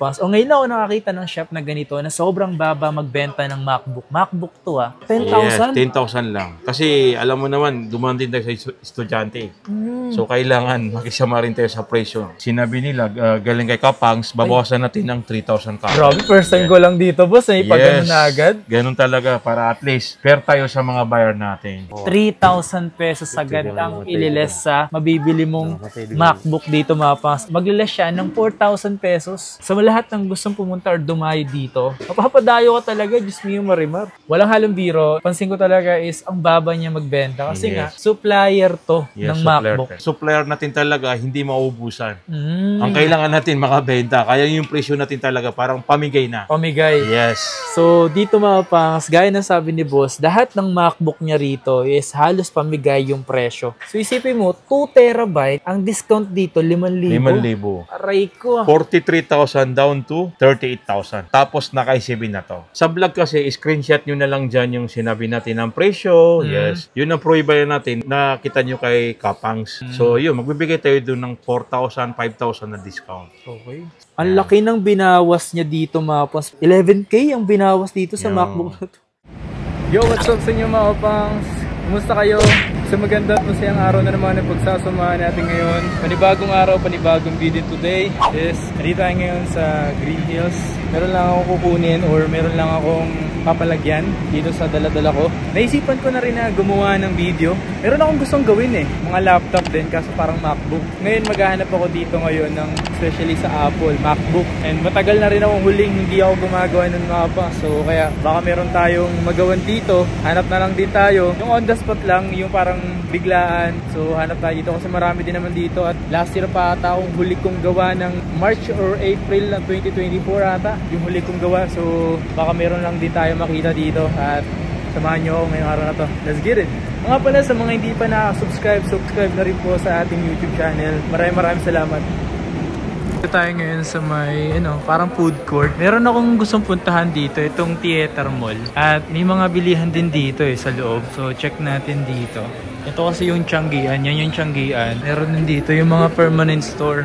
pass. O ngayon ako nakakita ng shop na ganito na sobrang baba magbenta ng MacBook. MacBook to 10,000? Yes, 10,000 lang. Kasi alam mo naman, dumaan din tayo sa estudyante. So kailangan makisama rin tayo sa presyo. Sinabi nila, galing kay Kapangs, babawasan natin ng 3,000 ka. Grabe, first time ko lang dito, boss. May pagano na agad. Ganun talaga para at least fair tayo sa mga buyer natin. 3,000 pesos agad ang ililes sa mabibili mong MacBook dito, Mapangs. Magliles siya ng 4,000 pesos. Sa lahat ng gustong pumunta or dumayo dito, mapapadayo ka talaga, Diyos mio marimar. Walang halong biro. Pansin ko talaga is ang baba niya magbenta. Kasi nga, supplier to ng MacBook. Supplier natin talaga, hindi mauubusan. Ang kailangan natin makabenta. Kaya yung presyo natin talaga parang pamigay na. Pamigay. Yes. So, dito Mapangs, gaya ng sabi ni boss, lahat ng MacBook niya rito is halos pamigay yung presyo. So, isipin mo, 2 terabyte, ang discount dito, 5,000. 5,000. Aray ko. 43,000 down to 38,000. Tapos naka-ICB na to. Sa vlog kasi, screenshot nyo na lang dyan yung sinabi natin ng presyo. Yes. Yun ang provider natin. Nakita nyo kay Kapangs. So, yun. Magbibigay tayo doon ng 4,000, 5,000 na discount. Okay. Ang laki ng binawas niya dito, Mapangs. 11K ang binawas dito sa MacBook na to. Yo, what's up sa inyo, Mapangs? Kumusta kayo? Sa maganda at masayang araw na naman ang pagsasamahan natin ngayon. Panibagong araw, panibagong video today is nandito tayo ngayon sa Green Hills. Meron lang akong kukunin or meron lang akong papalagyan dito sa dala-dala ko. Naisipan ko na rin na gumawa ng video. Meron akong gustong gawin mga laptop din kaso parang MacBook. Ngayon maghahanap ako dito ngayon ng especially sa Apple, MacBook. And matagal na rin akong huling hindi ako gumagawa ng mapa. So kaya baka meron tayong magawan dito. Hanap na lang din tayo. Yung on the spot lang, yung parang biglaan. So hanap tayo dito kasi marami din naman dito. At last year pa ata akong huli kong gawa ng March or April ng 2024 ata. Yung huli kong gawa. So baka meron lang din tayo makita dito. At samahan nyo ako ngayong araw na to. Let's get it! Mga pala sa mga hindi pa nakasubscribe, subscribe na rin po sa ating YouTube channel. Maraming salamat. Dito tayo ngayon sa may parang food court. Meron akong gustong puntahan dito, itong Theater Mall. At may mga bilihan din dito sa loob. So check natin dito. Ito kasi yung Tianggian, yan yung Tianggian. Meron din dito yung mga permanent store.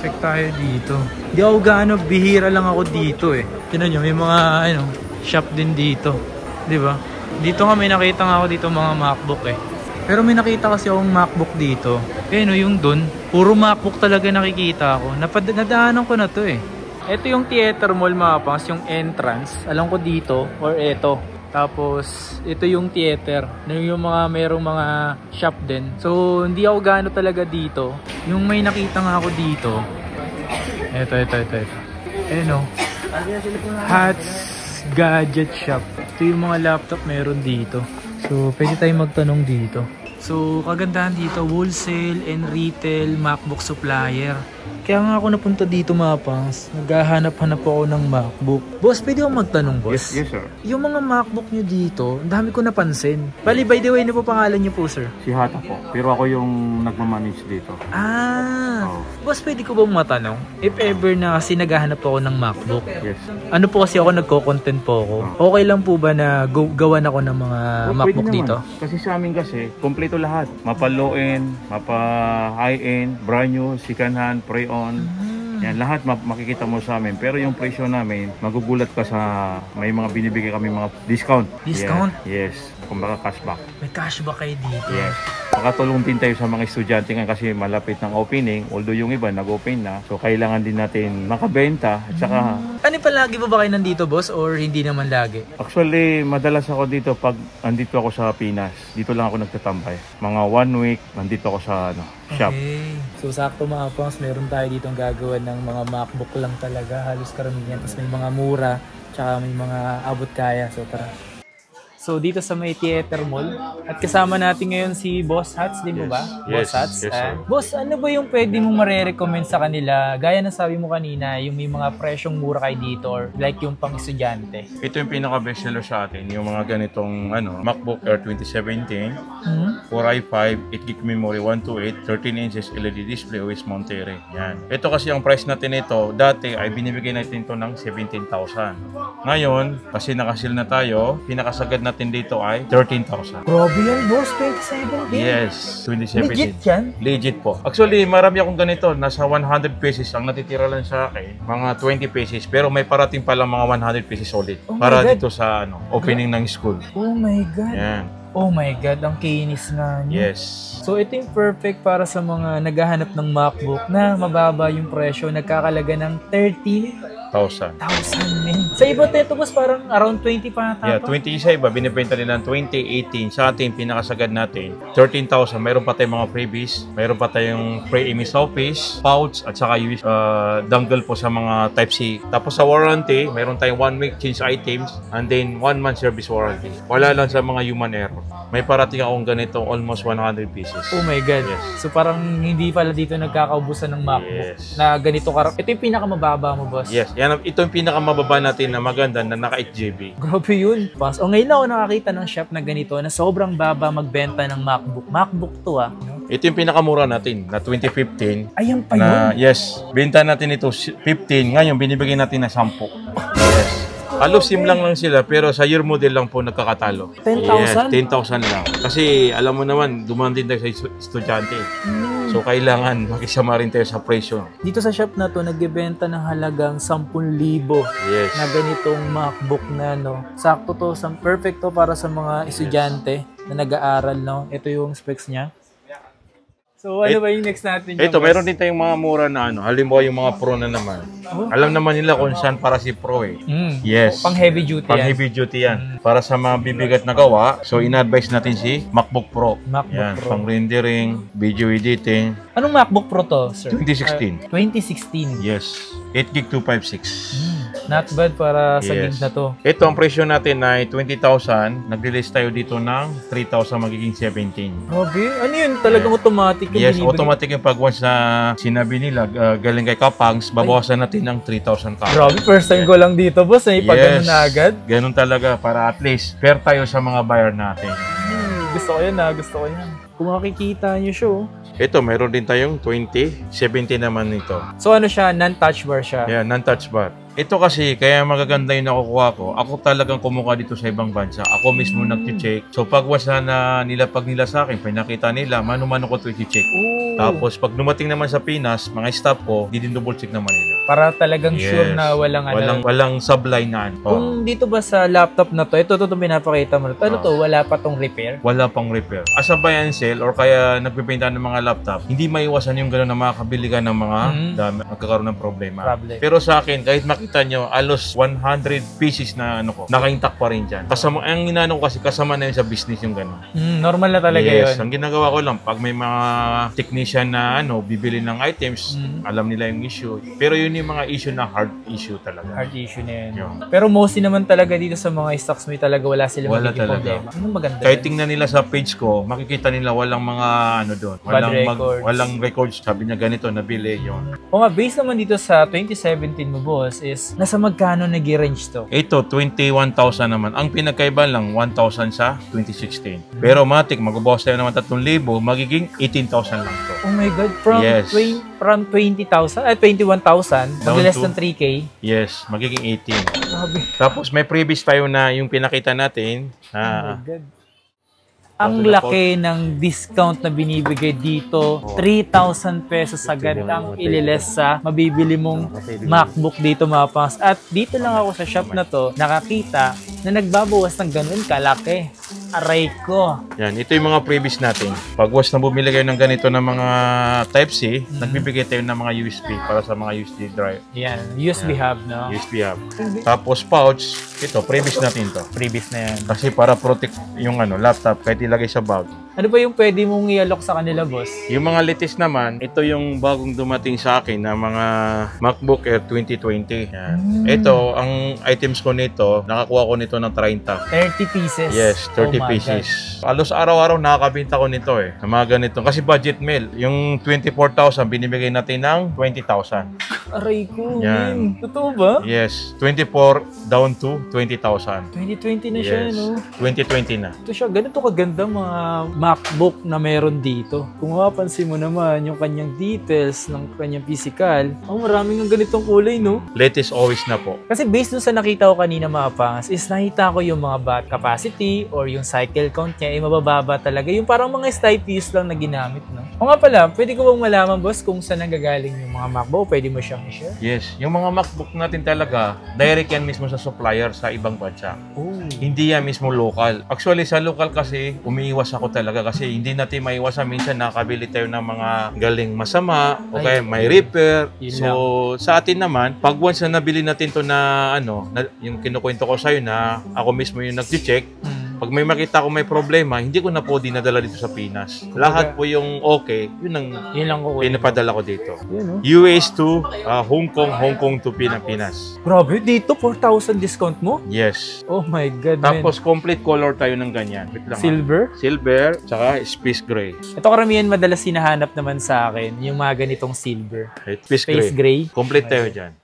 Check tayo dito. Di ako gaano, bihira lang ako dito Tingnan nyo, may mga shop din dito. Di ba? Dito nga may nakita nga ako dito mga MacBook Pero may nakita kasi akong MacBook dito. Yung dun, puro MacBook talaga nakikita ako. Nadaanan ko na to Ito yung Theater Mall, Mapangs, yung entrance. Alam ko dito, or ito. Tapos, ito yung theater. Yung merong mga shop din. So, hindi ako gaano talaga dito. Yung may nakita nga ako dito. Ito. Hats Gadget Shop. Ito yung mga laptop meron dito. So, pwede tayong magtanong dito. So, kagandahan dito, wholesale and retail MacBook supplier. Kaya nga ako napunta dito, Mapangs. Naghahanap-hanap ako ng MacBook. Boss, pwede akong magtanong, boss? Yes, sir. Yung mga MacBook nyo dito, ang dami ko napansin. Bali, by the way, ano po pangalan nyo po, sir? Si Hata po. Pero ako yung nagmamanage dito. Boss, pwede ko bang matanong? If ever na kasi naghahanap ako ng MacBook. Yes. Ano po kasi ako, nagko-content po ako. Okay lang po ba na gawan ako ng mga MacBook dito? Kasi sa amin kasi, kompleto lahat. Mapa low-end, mapa high-end, brand new, second hand, pre-owned. Yan, lahat makikita mo sa amin. Pero yung presyo namin, magugulat ka sa may mga binibigay kami mga discount. Discount? Yeah, yes. Kumbaga cashback. May cashback kayo dito. Yes. Makatulong din tayo sa mga estudyante nga kasi malapit ng opening. Although yung iba nag-open na. So kailangan din natin makabenta. At saka... Ano pa, lagi ba kayo nandito, boss? Or hindi naman lagi? Actually, madalas ako dito pag andito ako sa Pinas. Dito lang ako nagtatambay. Mga 1 week, nandito ako sa shop. Okay. So sakto, Mapangs, meron tayo dito ang gagawa ng mga MacBook lang talaga. Halos karamihan. Tapos may mga mura. Tsaka may mga abot kaya. So tara. So dito sa may Theater Mall. At kasama natin ngayon si Boss Hats, di mo ba? Yes. Boss Hats. Yes, sir. Boss, ano ba yung pwede mong marirecommend sa kanila? Gaya ng sabi mo kanina, yung may mga presyong mura kay dito or like yung pang estudyante. Ito yung pinaka-best seller sa atin. Yung mga ganitong MacBook Air 2017, 4i5, 8GB memory, 128, 13 inches LED display, OS Monterey. Yan. Ito kasi ang price natin ito, dati ay binibigay natin ito ng 17,000. Ngayon, kasi nakasil na tayo, pinakasagad na natin dito ay 13,000. Grabe yan, boss. 27 din. Yes, 2017. Legit yan? Legit po. Actually, marami akong ganito. Nasa 100 pesos. Ang natitira lang sa akin, mga 20 pesos. Pero may parating palang mga 100 pesos ulit. Oh my para God. dito sa opening ng school. Oh my God. Yan. Oh my God, ang kinis nga niya. Yes. So ito yung perfect para sa mga naghahanap ng MacBook na mababa yung presyo, nagkakalaga ng 13,000 1,000. men. Sa iba ito boss parang around 20 pa ata Yeah, pa. 20 isa iba, binibenta nila ng 2018. Sa atin, pinakasagad natin, 13,000. Mayroon pa tayong mga freebies. Mayroon pa tayong free image office, pouch, at saka dongle po sa mga Type-C. Tapos sa warranty, mayroon tayong 1 week change items and then 1 month service warranty. Wala lang sa mga human error. May parating akong ganito, almost 100 pieces. Oh my God. Yes. So parang hindi pala dito nagkakaubusan ng MacBook Yes. na ganito karap. Ito yung pinakamababa mo boss. Yes, ito yung pinakamababa natin na maganda na naka 8GB. Grabe yun. Boss, o ngayon ako nakakita ng shop na ganito na sobrang baba magbenta ng MacBook. MacBook to ah. Ito yung pinakamura natin na 2015. Ayan pa yun. Na, yes, benta natin ito 15. Ngayon, binibigay natin na 10. Yes. Halos sim lang sila, pero sa year model lang po nagkakatalo. 10,000? Yes, 10,000 lang. Kasi alam mo naman, dumaan din tayo sa estudyante. So, kailangan makisama rin tayo sa presyo. Dito sa shop na to, nagbebenta ng halagang 10,000 Yes. na ganitong MacBook na no. Sakto to, perfect to para sa mga estudyante na nag-aaral no. Ito yung specs niya. So ano ba yung next natin? Ito, meron din tayong mga mura na halimbawa yung mga pro na naman. Oh. Alam naman nila kung saan para si pro eh. Yes. Pang heavy duty Pang yan. heavy duty yan. Para sa mga bibigat na gawa, so in-advise natin si MacBook Pro. MacBook Yan, Pro. pang rendering, video editing. Anong MacBook Pro to, sir? 2016. 2016. Yes. 8GB 256. Not bad para sa Yes. gig na to. Ito, ang presyo natin ay 20,000. Nag-release tayo dito ng 3,000 magiging 17. Grabe. Ano yun? Talagang automatic yung Yes, binibigay? automatic yung pag once na sinabi nila galing kay Kapangs, babawasan natin ng 3,000 ka. Grabe, first time ko lang dito, boss. Ay, pag na agad. Ganun talaga para at least fair tayo sa mga buyer natin. Gusto ko yan gusto ko yan. Kung makikita nyo siya, oh. Ito, mayroon din tayong 2070 naman nito. So ano siya, non-touch bar siya? Yeah, non-touch bar. Ito kasi, kaya magaganda yung nakukuha ko. Ako talagang kumuha dito sa ibang bansa. Ako mismo nag-check. So pag wasa na nilapag nila sa akin, pinakita nila, mano-mano ko ito i-check. Ooh. Tapos pag dumating naman sa Pinas, mga staff ko, di din double check naman nila. Para talagang sure Yes. na walang ano. Walang sablay na ano. Kung dito ba sa laptop na to, ito pinapakita mo na to. Ano to, wala pa tong repair? Wala pang repair. As a buy and sell or kaya nagbibenta ng mga laptop, hindi maiwasan yung gano'n na makakabili ka ng mga dami, magkakaroon ng problema. Pero sa akin, kahit makita nyo, alos 100 pieces na naka-intact pa rin dyan. Kasama, ang inano ko kasi kasama na yun sa business yung gano'n. Normal na talaga Yes, yun. ang ginagawa ko lang, pag may mga technician na bibili ng items, alam nila yung issue. Pero yun yung mga issue na hard issue talaga. Hard issue na yun. Yun. Pero mostly naman talaga dito sa mga stocks may talaga wala silang Wala magiging talaga. problema. Anong maganda Kahit yun? tingnan nila sa page ko, makikita nila walang mga doon. Walang records. Sabi niya ganito, nabili yon. O nga, based naman dito sa 2017 mo, boss, is nasa magkano nag-range to? Ito, 21,000 naman. Ang pinagkaiba lang, 1,000 sa 2016. Pero matik, magbabawas tayo naman 3,000, magiging 18,000 lang to. Oh my God, from Yes. from 20,000, 21,000, Down mag-less to- than 3K. Yes, magiging 18. Grabe. Tapos may previous tayo na yung pinakita natin. Oh my God. Ang Tapos laki ng discount na binibigay dito. 3,000 pesos agad ang ililes sa mabibili mong MacBook dito, Mapangs. At dito lang ako sa shop na to nakakita na nagbabawas ng ganun kalaki. Aray ko. Yan, ito yung mga previous natin. Pag was na bumili kayo ng ganito ng mga Type-C, nagbibigay tayo ng mga USB para sa mga USB drive. Yan, USB hub, no? USB hub. Tapos pouch, ito, previous natin to. Previous na yan. Kasi para protect yung laptop kahit ilagay sa bag. Ano ba yung pwede mong i-alok sa kanila, boss? Yung mga latest naman, ito yung bagong dumating sa akin na mga MacBook Air 2020. Yan. Ito, ang items ko nito, nakakuha ko nito ng 30. 30 pieces. Yes, 30 Oh my pieces. Halos araw-araw nakakabinta ko nito eh. Sa mga ganito. Kasi budget mail, yung 24,000, binibigay natin ng 20,000. Aray ko, Yan. Min. Totoo ba? Yes, 24 down to 20,000. 2020 na siya, Yes, no? 2020 na. Ito siya, ganito kaganda mga MacBook na meron dito. Kung mapapansin mo naman yung kanyang details ng kanyang physical, maraming ang ganitong kulay, no? Latest always na po. Kasi based dun sa nakita ko kanina mga pangas, is nakita ko yung mga bat capacity or yung cycle count niya ay mabababa talaga. Yung parang mga STIPs lang na ginamit, no? O nga pala, pwede ko bang malaman, boss, kung saan nanggagaling yung mga MacBook? Pwede mo siyang i-share? Yes, yung mga MacBook natin talaga, direct yan mismo sa supplier sa ibang bansa. Oh. Hindi yan mismo local. Actually, sa local kasi, umiiwas ako talaga kasi hindi natin maiwasan. Minsan nakabili tayo ng mga galing masama o kaya may repair. Yun So, sa atin naman, pag once na nabili natin to na yung kinukwento ko sa'yo na ako mismo yung nag-check, pag may makita ko may problema, hindi ko na po dinadala dito sa Pinas. Lahat po yung okay, yun lang ko. pinapadala ko dito. Yun, no? US to Hong Kong to Pinas. Grabe, dito 4,000 discount mo? Yes. Oh my God, Tapos complete color tayo ng ganyan. Wait lang, silver? Silver, tsaka space gray. Ito karamihan madalas hinahanap naman sa akin, yung mga ganitong silver. Space Space gray. gray. Complete tayo dyan.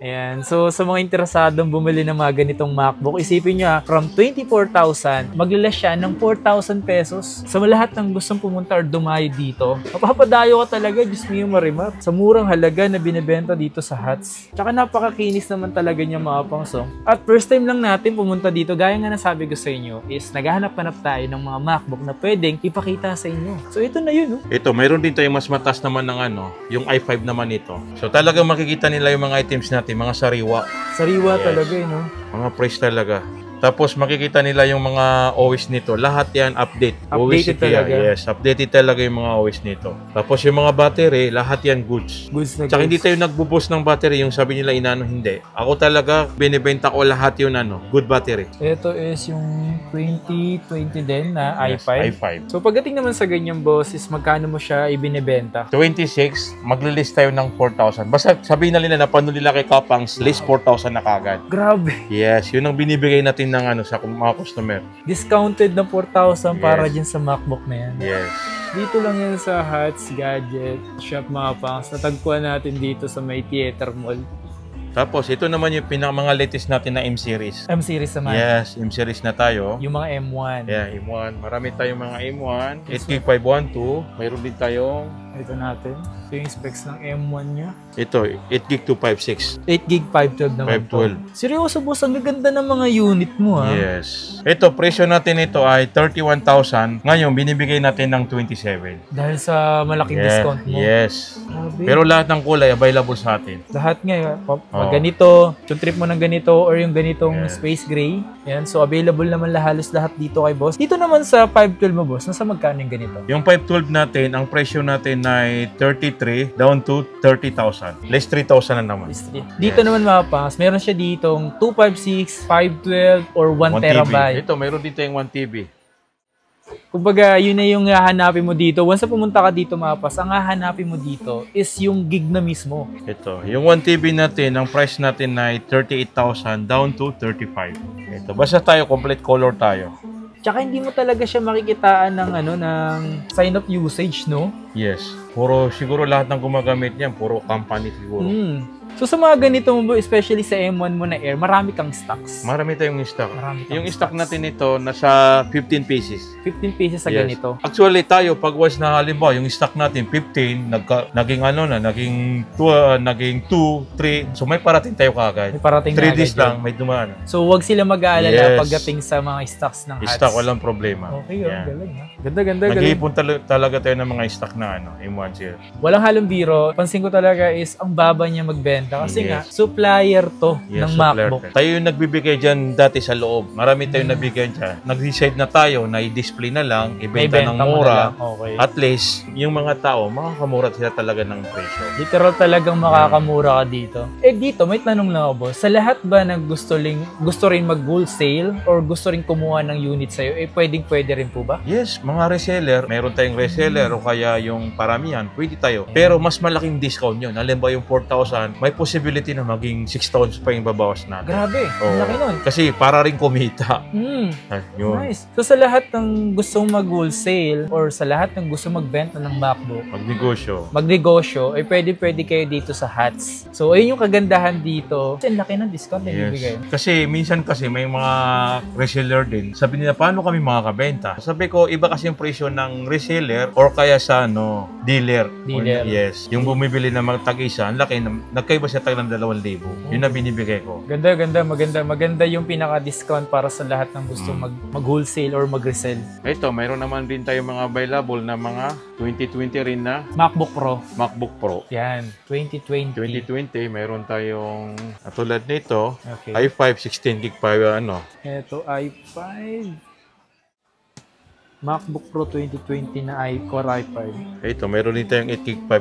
Ayan. So, sa mga interesadong bumili ng mga ganitong MacBook, isipin nyo, from 24,000, maglalas siya ng 4,000 pesos. Sa lahat ng gustong pumunta or dumayo dito, mapapadayo ka talaga, Diyos mio Marimar, sa murang halaga na binibenta dito sa Hats. Tsaka napakakinis naman talaga niya mga pangsong. At first time lang natin pumunta dito, gaya nga nasabi ko sa inyo, is naghahanap-hanap tayo ng mga MacBook na pwedeng ipakita sa inyo. So, ito na yun, no? Ito, mayroon din tayong mas mataas naman ng yung i5 naman ito. So, talagang makikita nila yung mga items natin, mga sariwa. Sariwa Yes. talaga, no? Mga price talaga. Tapos makikita nila yung mga OS nito. Lahat yan update. Updated OS talaga. Yes, updated talaga yung mga OS nito. Tapos yung mga battery, lahat yan goods. Goods na Tsaka hindi goods. tayo nagbo-boost ng battery, yung sabi nila inano, hindi. Ako talaga, binibenta ko lahat yung good battery. Ito is yung 2020 din na Yes, i5. i5. So pagdating naman sa ganyang boss is magkano mo siya ibinebenta? 26, maglilist tayo ng 4,000. Basta sabihin na nila na paano nila kay Kapangs, list 4,000 na kagad. Grabe! Yes, yun ang binibigay natin ng sa mga customer. Discounted na 4,000 para Yes. dyan sa MacBook na yan. Yes. Dito lang yan sa Hats Gadget Shop mga pangs. Natagpuan natin dito sa may Theater Mall. Tapos ito naman yung mga latest natin na M-series. M-series naman. Yes, M-series na tayo. Yung mga M1. Yeah, M1. Marami tayong mga M1. 8GB512. Mayroon din tayong Ito natin. Ito yung specs ng M1 niya. ito, 8GB256. 8GB 512 naman 512. to. Seryoso boss, ang gaganda ng mga unit mo ha. Yes. Ito, presyo natin ito ay 31,000. Ngayon, binibigay natin ng 27. Dahil sa malaking discount mo. Yes. Grabe. Pero lahat ng kulay available sa atin. Lahat nga, Oo. ganito, yung trip mo ng ganito or yung ganitong Yes. space gray. Yan, so available naman halos lahat dito kay boss. Dito naman sa 512 mo boss, nasa magkano yung ganito? Yung 512 natin, ang presyo natin ay 33 down to 30,000. Less 3,000 na naman. Dito naman mga pangas, meron siya ditong 256, 512, or 1 terabyte. Ito, mayroon dito yung 1 TB. Kumbaga, yun na yung hahanapin mo dito. Once na pumunta ka dito mga pas, ang hahanapin mo dito is yung gig na mismo. Ito, yung 1 TB natin, ang price natin ay 38,000 down to 35. Ito, basta tayo, complete color tayo. Tsaka hindi mo talaga siya makikitaan ng ng sign of usage, no? Yes. Puro, siguro lahat ng gumagamit niyan, puro company siguro. So sa mga ganito mo, especially sa M1 mo na Air, marami kang stocks. Marami tayong stock. Marami kang Yung stock stocks. natin ito, nasa 15 pieces. 15 pieces sa Yes. ganito. Actually, tayo, pag once na halimbawa, yung stock natin, 15, naging naging 2, 3. So, may parating tayo kagad. May parating 3 na days agad lang, may dumaan. So wag sila mag-aalala Yes. pagdating sa mga stocks ng Hats. Stock, walang problema. Okay, Yan. galing ha. Ganda, galing. Nag-iipon talaga tayo ng mga stock na M1 series. Walang halong biro. Pansin ko talaga is ang baba niya magbenta. Kasi Yes. nga, supplier to Yes, ng supplier MacBook. tayo. Tayo yung nagbibigay dyan dati sa loob. Marami tayong nabigyan dyan. Nag-decide na tayo na i-display na lang, May ibenta ng benta mo na mura. lang. Okay. At least, yung mga tao, makakamura sila talaga ng presyo. Literal talagang makakamura ka dito. Dito, may tanong lang ako, boss. Sa lahat ba na gusto rin mag-wholesale or gusto rin kumuha ng unit sa'yo, pwede rin po ba? Yes, mga reseller, meron tayong reseller o kaya yung paramihan, pwede tayo. Pero mas malaking discount yun. Halimbawa yung 4,000, may possibility na maging 6,000 pa yung babawas natin. Grabe, ang laki nun. Kasi para rin kumita. Yun. Nice. So sa lahat ng gustong mag-wholesale or sa lahat ng gusto magbenta ng MacBook, magnegosyo, ay pwede kayo dito sa Hats. So ayun yung kagandahan dito. Kasi ang laki ng discount na bibigay. Kasi minsan kasi may mga reseller din. Sabi nila, paano kami makakabenta? Sabi ko, iba kasi yung presyo ng reseller or kaya sa dealer. Yes. Yung bumibili na tag-isa, ang laki, nagkaiba siya tag ng 2,000. Yun na binibigay ko. Maganda yung pinaka-discount para sa lahat ng gusto mag-wholesale or mag-resell. Ito, mayroon naman din tayo mga available na mga 2020 rin na MacBook Pro. Yan, 2020. Mayroon tayong tulad nito, okay. i5 16GB pa Ito, i5. MacBook Pro 2020 na Core i5. Ito, mayroon din tayong 8GB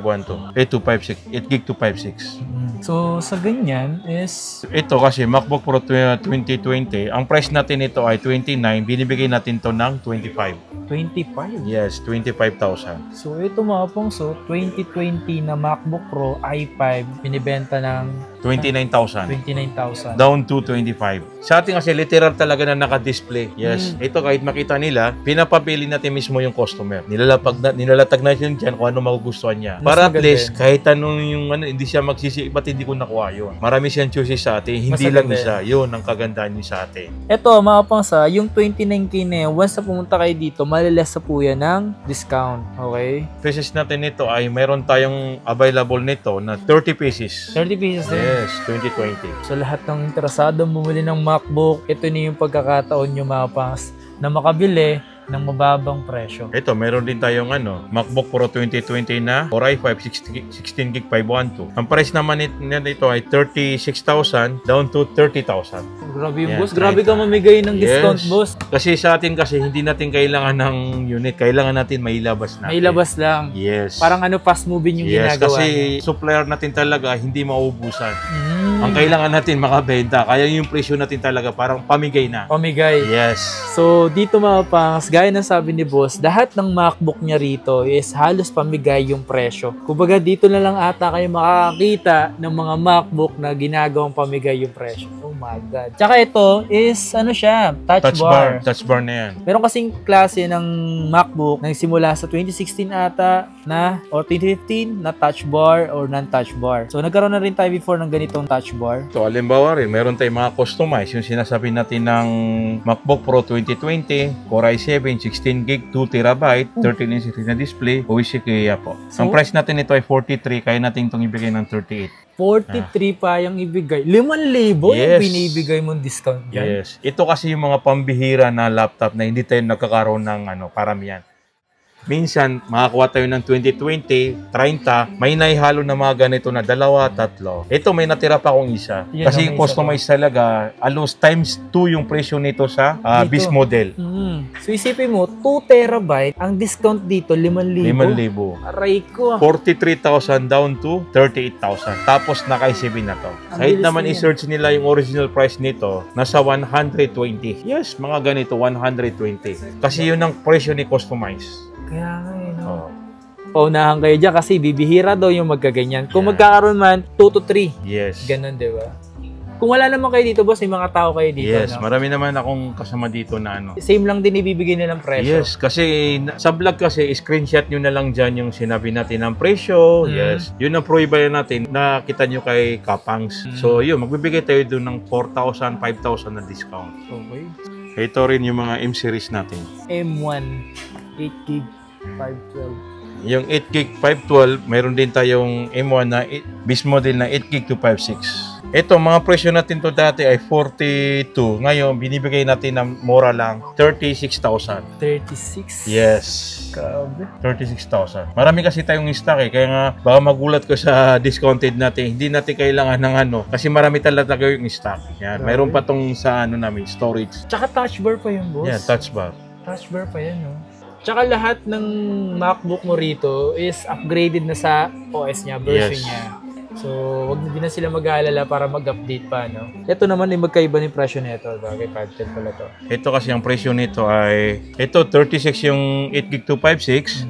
8GB 256. So, sa ganyan is... Ito kasi, MacBook Pro 2020, ang price natin ito ay 29, binibigay natin to ng 25. 25? Yes, 25,000. So, ito mga pongso, 2020 na MacBook Pro i5, binibenta ng... 29,000. Down to 25. Sa atin kasi, literal talaga na naka-display. Yes. Ito, kahit makita nila, pinapabili natin mismo yung customer. Nilalatag natin dyan kung ano magugustuhan niya. Para at least, kahit anong yung hindi siya magsisi, ba't hindi ko nakuha yun? Marami siyang choices sa atin, hindi lang isa. Yun ang kagandahan niyo sa atin. Ito, mga pangsa, yung 29K na yun, once na pumunta kayo dito, maliless po yan ng discount. Okay? Pieces natin nito ay meron tayong available nito na 30 pieces. 30 pieces din? Yes, 2020. So, lahat ng interesado bumili ng MacBook, ito na yung pagkakataon nyo mga pangs na makabili ng mababang presyo. Ito, meron din tayong MacBook Pro 2020 na Core i5 16GB 512. Ang price naman nito ay 36,000 down to 30,000. Grabe yung boss. Grabe ka mamigay ng discount, boss. Kasi sa atin kasi hindi natin kailangan ng unit. Kailangan natin mailabas natin. Mailabas lang. Yes. Parang fast moving yung ginagawa. Kasi supplier natin talaga hindi mauubusan. Ang kailangan natin makabenta. Kaya yung presyo natin talaga parang pamigay na. Pamigay. Yes. So, dito mga pangs, gaya ng sabi ni boss, lahat ng MacBook niya rito is halos pamigay yung presyo. Kumbaga, dito na lang ata kayo makakakita ng mga MacBook na ginagawang pamigay yung presyo. Oh my God. Tsaka ito is, siya, touch bar. Touch bar na yan. Meron kasing klase ng MacBook na simula sa 2016 ata na, or 2015 na touch bar or non-touch bar. So, nagkaroon na rin tayo before ng ganitong touch bar. So, halimbawa rin, meron tayong mga customize. Yung sinasabi natin ng MacBook Pro 2020, Core i7, 16GB, 2TB, 13-inch na display, OICKEA po. So, ang price natin ito ay 43, kaya natin itong ibigay ng 38. 43 pa yung ibigay. 5,000 yung binibigay mong discount dyan. Yes. Ito kasi yung mga pambihira na laptop na hindi tayo nagkakaroon ng paramihan. Minsan, makakuha tayo ng 20, 20, 30, may naihalo na mga ganito na 2, 3. Ito, may natira pa akong isa. Yan, kasi yung customized talaga, alos times 2 yung presyo nito sa base model. So, isipin mo, 2 terabyte, ang discount dito, 5,000. 5,000. Aray ko. 43,000 down to 38,000. Tapos, naka-i7 na to. Kahit naman i-search nila yung original price nito, nasa 120. Yes, mga ganito, 120. Kasi yun ang presyo ni customize. Kaya nga paunahan kayo dyan kasi bibihira daw yung magkaganyan. Kung magkakaroon man, 2 to 3. Yes. Ganun, di ba? Kung wala naman kayo dito, boss, may mga tao kayo dito. Yes, marami naman akong kasama dito na Same lang din ibibigay nilang presyo. Yes, kasi sa vlog kasi, screenshot nyo na lang dyan yung sinabi natin ng presyo. Yes. Yun ang pro-ibayan natin na kita nyo kay Kapangs. So, yun, magbibigay tayo doon ng 4,000, 5,000 na discount. Okay. Ito rin yung mga M-series natin. M1, 8GB. 512. Yung 8GB 512, mayroon din tayong M1 na base model na 8GB 256. Ito, mga presyo natin to dati ay 42. Ngayon, binibigay natin ng mura lang, 36,000. 36? Yes. Grabe. 36,000. Marami kasi tayong stock kaya nga baka magulat ko sa discounted natin. Hindi natin kailangan ng kasi marami talaga yung stock. Yan. Mayroon pa tong sa namin, storage. Tsaka touch bar pa yung boss. Yeah, touch bar. Touch bar pa yan, no? Tsaka lahat ng MacBook mo rito is upgraded na sa OS niya, version niya. So, wag na din na sila mag-aalala para mag-update pa, no? Ito naman ay magkaiba ng presyo nito. Bagay, patent pala to. Ito kasi ang presyo nito ay, ito 36 yung 8GB 256.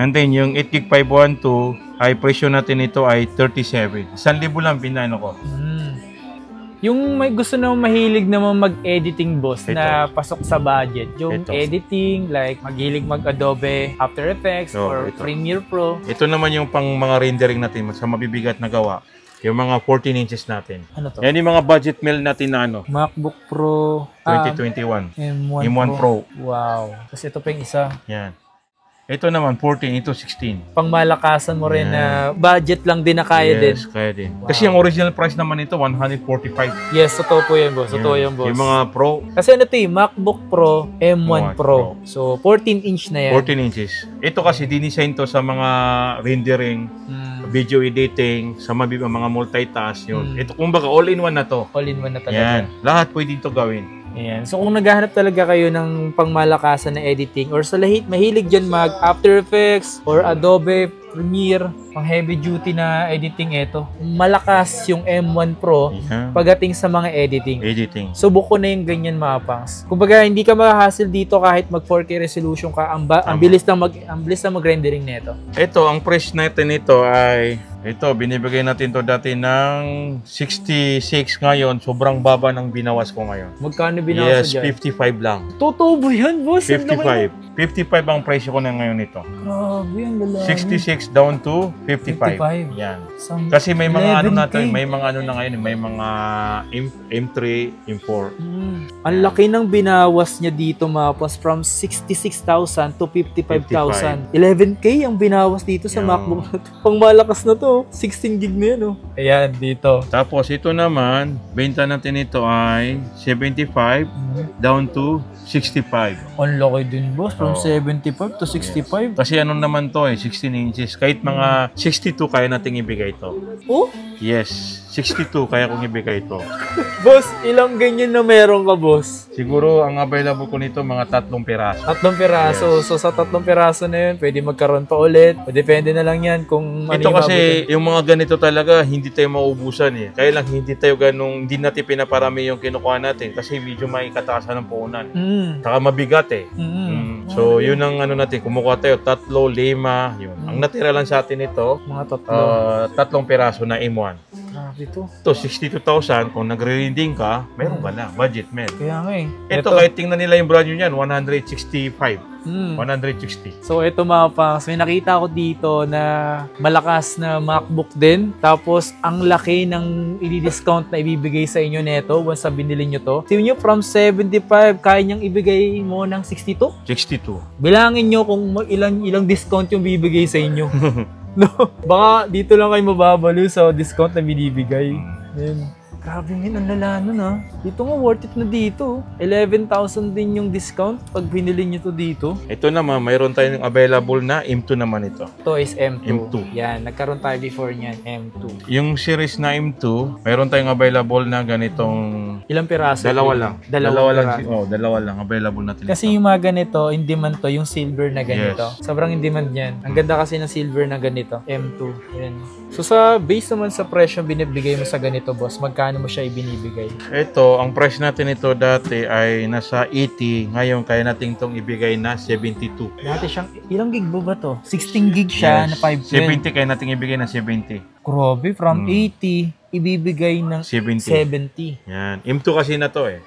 And then yung 8GB 512 ay presyo natin ito ay 37. 1,000 lang pinano ko. Yung may gusto naman mahilig naman mag-editing boss na pasok sa budget. Yung editing, like maghilig mag-Adobe After Effects or Premiere Pro. Ito naman yung pang mga rendering natin sa mabibigat na gawa. Yung mga 14 inches natin. Ano to? Yan yung mga budget mail natin na ano. MacBook Pro 2021. M1 Pro. Wow. Kasi ito pa yung isa. Yan. Ito naman 14, ito 16. Pang malakasan mo rin na budget lang din na kaya din. Yes, kaya din. Wow. Kasi yung original price naman ito 145. Yes, totoo po yan boss. Totoo yan boss. Yung mga Pro. Kasi ano ito MacBook Pro M1 Pro. So 14 inch na yan. 14 inches. Ito kasi dinesign to sa mga rendering, video editing, sa mga multitask yun. Ito kumbaga all-in-one na to. All-in-one na talaga. Yan. Lahat pwede ito gawin. Ayan. So kung naghahanap talaga kayo ng pangmalakasan na editing or sa mahilig dyan mag After Effects or Adobe Premiere, pang heavy duty na editing ito, malakas yung M1 Pro pagdating sa mga editing. Subok ko na yung ganyan mga pangs. Kumbaga hindi ka makahassle dito kahit mag 4K resolution ka, ang bilis lang mag-rendering nito. Ito, ang price natin nito ay binibigay natin to dati ng 66 ngayon. Sobrang baba ng binawas ko ngayon. Magkano binawas yes, dyan? 55 lang. Totoo ba yan, boss? 55. 55 ang presyo ko na ngayon nito. Grabe, ang lalaki. 66 down to 55. Yan. Kasi may mga ano natin, may mga ano na ngayon, may mga M3, M4. Ang laki ng binawas niya dito, Mapas, from 66,000 to 55,000. 11K ang binawas dito sa MacBook na to. Pang malakas na to, 16 gig na yan, oh. Ayan, dito. Tapos ito naman, benta natin ito ay 75 down to 65. Ang laki din, boss. From 75 to 65. Yes. Kasi ano naman to 16 inches. Kahit mga 62 kaya nating ibigay to. Oh? Yes. 62 kaya kong ibigay ito. Boss, ilang ganyan na meron ka, boss? Siguro ang available ko nito mga 3 piraso. 3 piraso. Yes. So sa 3 piraso na yun, pwede magkaroon pa ulit. O depende na lang yan kung ano ito kasi yung mga ganito talaga hindi tayo maubusan eh. Kaya lang hindi natin pinaparami yung kinukuha natin kasi medyo may kataasan ng puhunan. Saka mabigat eh. So yun ang ano natin, kumukuha tayo 3, 5, yun. Ang natira lang sa atin ito, mga 3 piraso na M1. Grabe to. Ito, 62,000. Kung nagre-reading ka, meron ka na. Budget, man. Kaya nga eh. Ito, kahit tingnan nila yung brand new niyan, 165. 160. So, ito mga pangs, may nakita ko dito na malakas na MacBook din. Tapos, ang laki ng i-discount na ibibigay sa inyo neto once na binili nyo to. Tingnan nyo, from 75, kaya niyang ibigay mo ng 62? 62. Bilangin nyo kung ilang discount yung bibigay sa inyo. No, baka dito lang kayo mababalo sa discount na binibigay. Yan. Grabe yun, ang lala nun ha. Dito nga, worth it na dito. 11,000 din yung discount pag binili nyo to dito. Ito naman, mayroon tayong available na M2 naman ito. Ito is M2. M2. Yan, nagkaroon tayo before niyan, M2. Yung series na M2, mayroon tayong available na ganitong... Ilang piraso? Dalawa lang. Dalawa lang available natin. Kasi yung mga ganito, in demand to, yung silver na ganito. Yes. Sobrang in demand yan. Ang ganda kasi ng silver na ganito. M2. Yan. So based naman sa presyo binibigay mo sa ganito, boss, magkano mo siya ibinibigay? Ito, ang price natin ito dati ay nasa 80. Ngayon, kaya natin itong ibigay na 72. Dati siyang, ilang gig ba to? 16 gig siya na 512. 70 kaya natin ibigay na 70. Grabe, from 80, ibibigay ng 70. Yan. M2 kasi na to eh.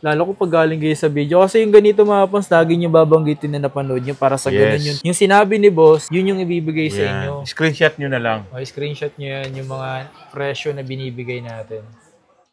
Lalo ko pag galing kayo sa video. Kasi yung ganito mga pans, lagi nyo babanggitin na napanood nyo para sa ganun yun. Yung sinabi ni boss, yun yung ibibigay sa inyo. Screenshot nyo na lang. O, screenshot nyo yan, yung mga presyo na binibigay natin.